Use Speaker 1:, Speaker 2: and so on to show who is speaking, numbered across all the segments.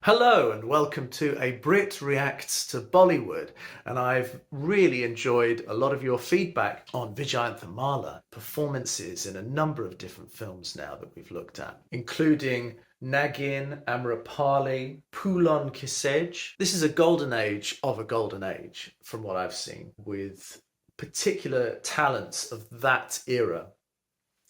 Speaker 1: Hello and welcome to a Brit Reacts to Bollywood, and I've really enjoyed a lot of your feedback on Vijayanthimalaa performances in a number of different films now that we've looked at, including Nagin, Amrapali, Pulon Kisej. This is a golden age of a golden age from what I've seen, with particular talents of that era.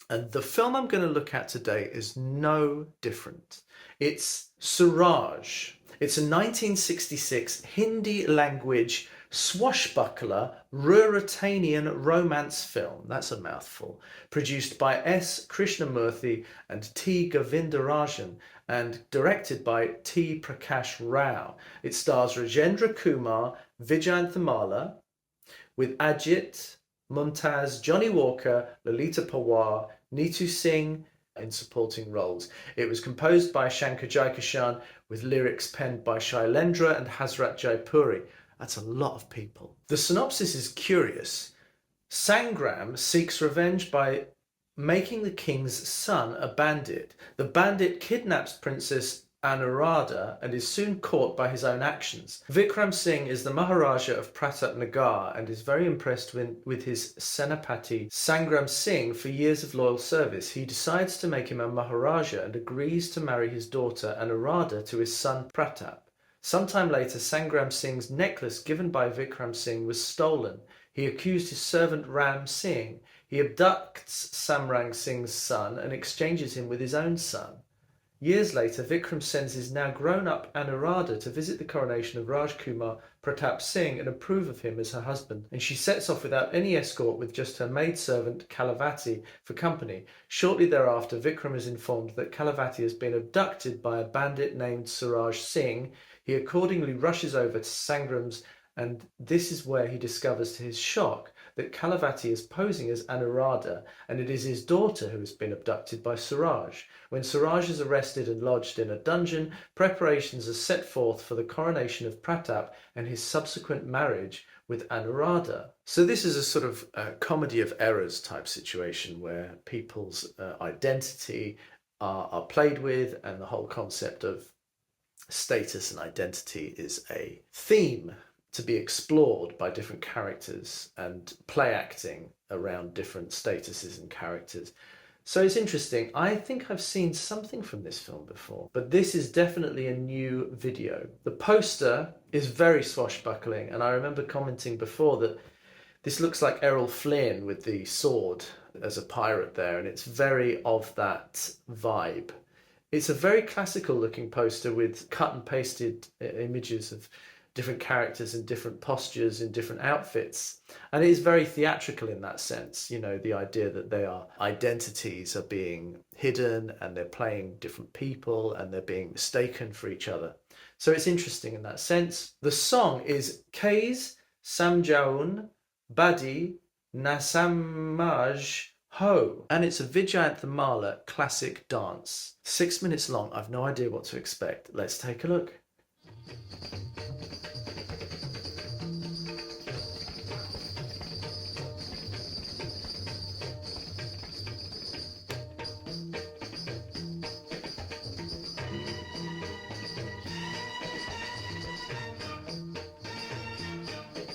Speaker 1: And the film I'm going to look at today is no different. It's Suraj. It's a 1966 Hindi language swashbuckler Ruritanian romance film, that's a mouthful, produced by S. Krishnamurthy and T. Govindarajan and directed by T. Prakash Rao. It stars Rajendra Kumar, Vijayanthimalaa, with Ajit, Mumtaz, Johnny Walker, Lalita Pawar, Neetu Singh in supporting roles. It was composed by Shankar Jaikishan with lyrics penned by Shailendra and Hasrat Jaipuri. That's a lot of people. The synopsis is curious. Sangram seeks revenge by making the king's son a bandit. The bandit kidnaps Princess Anuradha and is soon caught by his own actions. Vikram Singh is the Maharaja of Pratap Nagar and is very impressed with his Senapati Sangram Singh for years of loyal service. He decides to make him a Maharaja and agrees to marry his daughter Anuradha to his son Pratap. Sometime later, Sangram Singh's necklace given by Vikram Singh was stolen. He accused his servant Ram Singh. He abducts Samrang Singh's son and exchanges him with his own son. Years later, Vikram sends his now grown-up Anuradha to visit the coronation of Rajkumar Pratap Singh and approve of him as her husband, and she sets off without any escort with just her maidservant Kalavati for company. Shortly thereafter, Vikram is informed that Kalavati has been abducted by a bandit named Suraj Singh. He accordingly rushes over to Sangram's, and this is where he discovers to his shock that Kalavati is posing as Anuradha and it is his daughter who has been abducted by Suraj. When Suraj is arrested and lodged in a dungeon, preparations are set forth for the coronation of Pratap and his subsequent marriage with Anuradha. So this is a sort of comedy of errors type situation where people's identity are played with, and the whole concept of status and identity is a theme to be explored by different characters and play acting around different statuses and characters. So it's interesting. I think I've seen something from this film before, but this is definitely a new video. The poster is very swashbuckling, and I remember commenting before that this looks like Errol Flynn with the sword as a pirate there, and it's very of that vibe. It's a very classical looking poster with cut and pasted images of different characters in different postures in different outfits, and it is very theatrical in that sense. You know, the idea that their identities are being hidden and they're playing different people and they're being mistaken for each other. So it's interesting in that sense. The song is KAISE SAMJHAOON BADI NASAMAJH, and it's a Vijayanthimalaa classic dance. 6 minutes long. I've no idea what to expect. Let's take a look.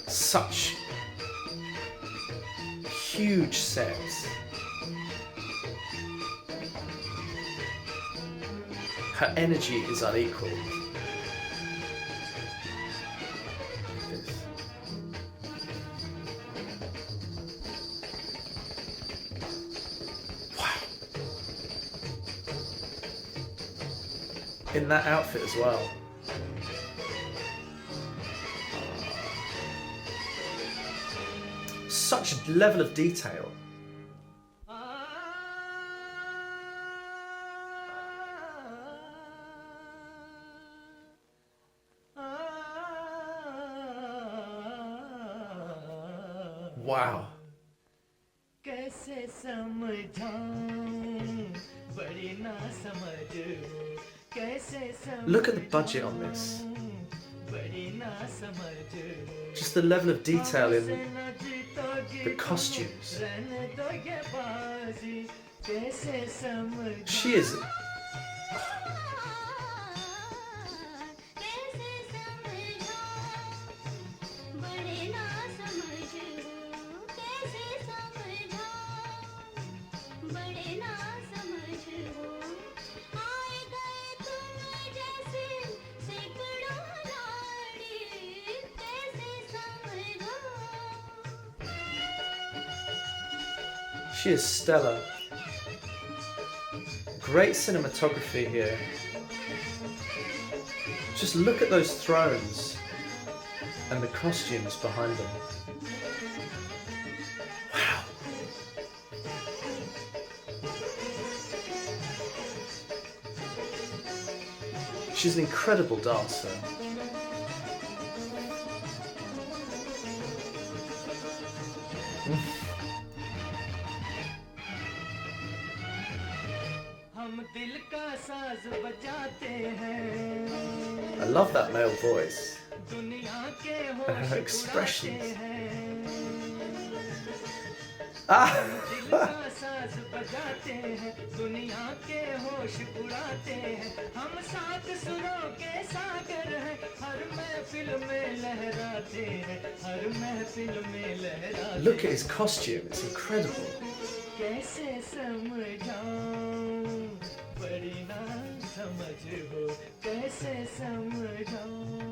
Speaker 1: Such huge sets. Her energy is unequaled. Wow. In that outfit as well. Such level of detail. Wow. KAISE SAMJHAOON BADI NASAMAJH. Look at the budget on this. Just the level of detail in the costumes. She is She is stellar. Great cinematography here. Just look at those thrones and the costumes behind them. Wow. She's an incredible dancer. I love that male voice and her expressions. Look at his costume, it's incredible. कैसे समझाऊं बड़ी ना समझ हो कैसे समझाऊं.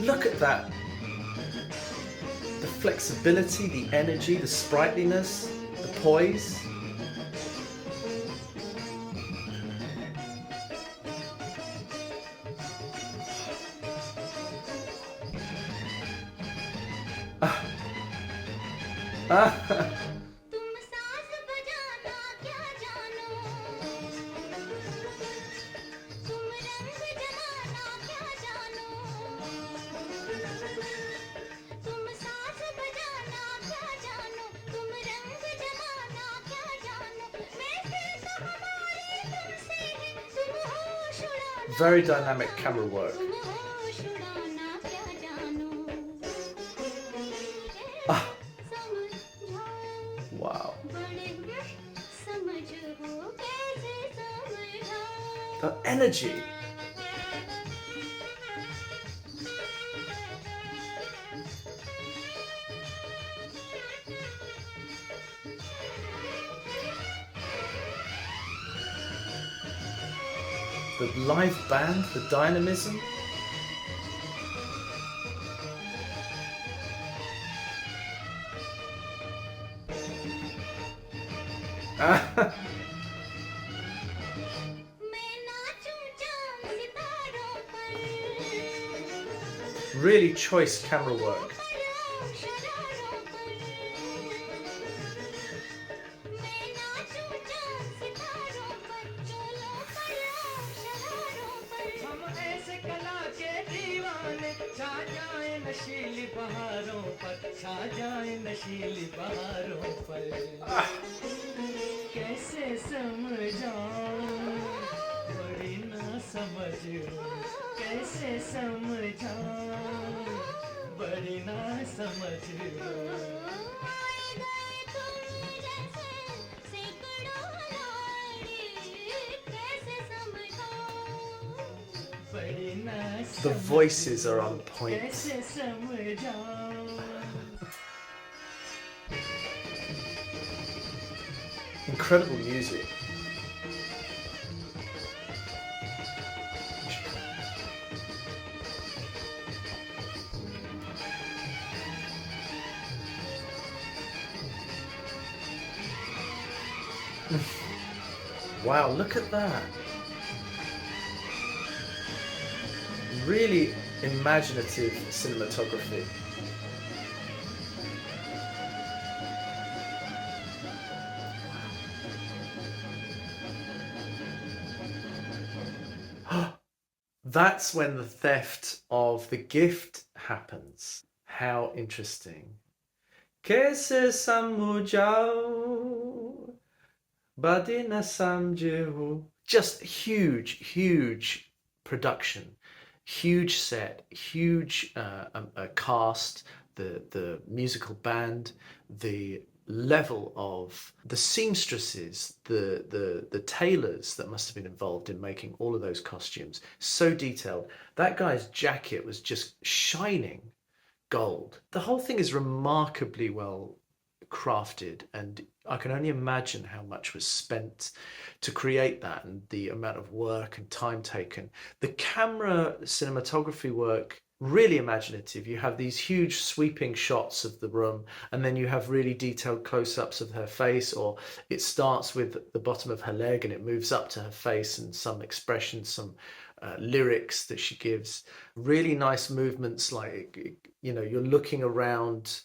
Speaker 1: Look at that. The flexibility, the energy, the sprightliness, the poise. Very dynamic camera work. Wow. The energy. The live band, the dynamism. Really choice camera work. कैसे समझाऊं बड़ी ना समझ हो कैसे समझाऊं बड़ी ना समझ हो. The voices are on point. Incredible music. Wow, look at that. Really imaginative cinematography. That's when the theft of the gift happens. How interesting. KAISE SAMJHAOON BADI NASAMAJH. Just huge production. Huge set, huge cast, the musical band, the level of the seamstresses, the tailors that must have been involved in making all of those costumes. So detailed. That guy's jacket was just shining gold. The whole thing is remarkably well crafted, and I can only imagine how much was spent to create that and the amount of work and time taken. The camera cinematography work, really imaginative. You have these huge sweeping shots of the room, and then you have really detailed close-ups of her face, or it starts with the bottom of her leg and it moves up to her face and some expression, some lyrics that she gives. Really nice movements, like, you know, you're looking around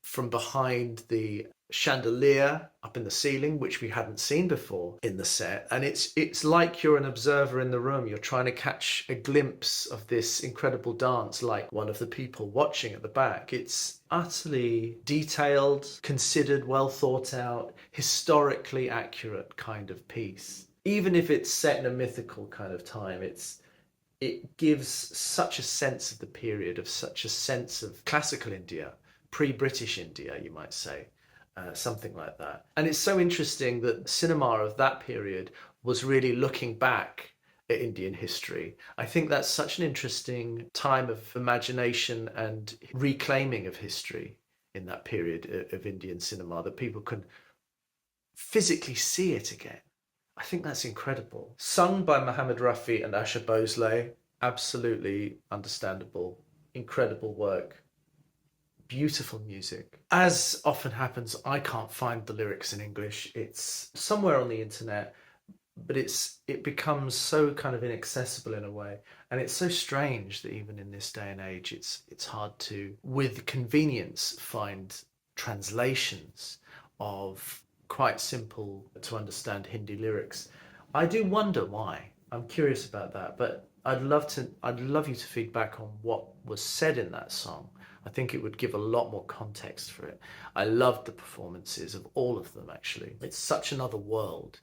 Speaker 1: from behind the chandelier up in the ceiling, which we hadn't seen before in the set, and it's like you're an observer in the room. You're trying to catch a glimpse of this incredible dance, like one of the people watching at the back. It's utterly detailed, considered, well thought out, historically accurate kind of piece. Even if it's set in a mythical kind of time, it gives such a sense of the period, of such a sense of classical India, pre-British India, you might say, something like that. And it's so interesting that cinema of that period was really looking back at Indian history. I think that's such an interesting time of imagination and reclaiming of history in that period of Indian cinema, that people can physically see it again. I think that's incredible. Sung by Mohammed Rafi and Asha Bhosle, absolutely understandable, incredible work. Beautiful music. As often happens, I can't find the lyrics in English. It's somewhere on the internet, but it becomes so kind of inaccessible in a way. And it's so strange that even in this day and age, it's hard to, with convenience, find translations of quite simple to understand Hindi lyrics. I do wonder why. I'm curious about that, but I'd love you to feed back on what was said in that song. I think it would give a lot more context for it. I loved the performances of all of them, actually. It's such another world.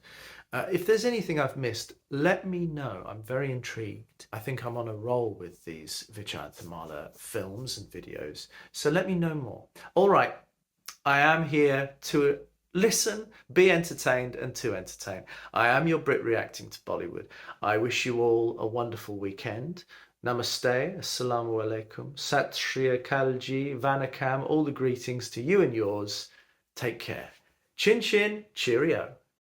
Speaker 1: If there's anything I've missed, let me know. I'm very intrigued. I think I'm on a roll with these Vijayanthimala films and videos. So let me know more. All right, I am here to listen, be entertained, and to entertain. I am your Brit Reacting to Bollywood. I wish you all a wonderful weekend. Namaste, Assalamu Alaikum, Sat Shri Akal Ji, Vanakam, all the greetings to you and yours. Take care. Chin chin, cheerio.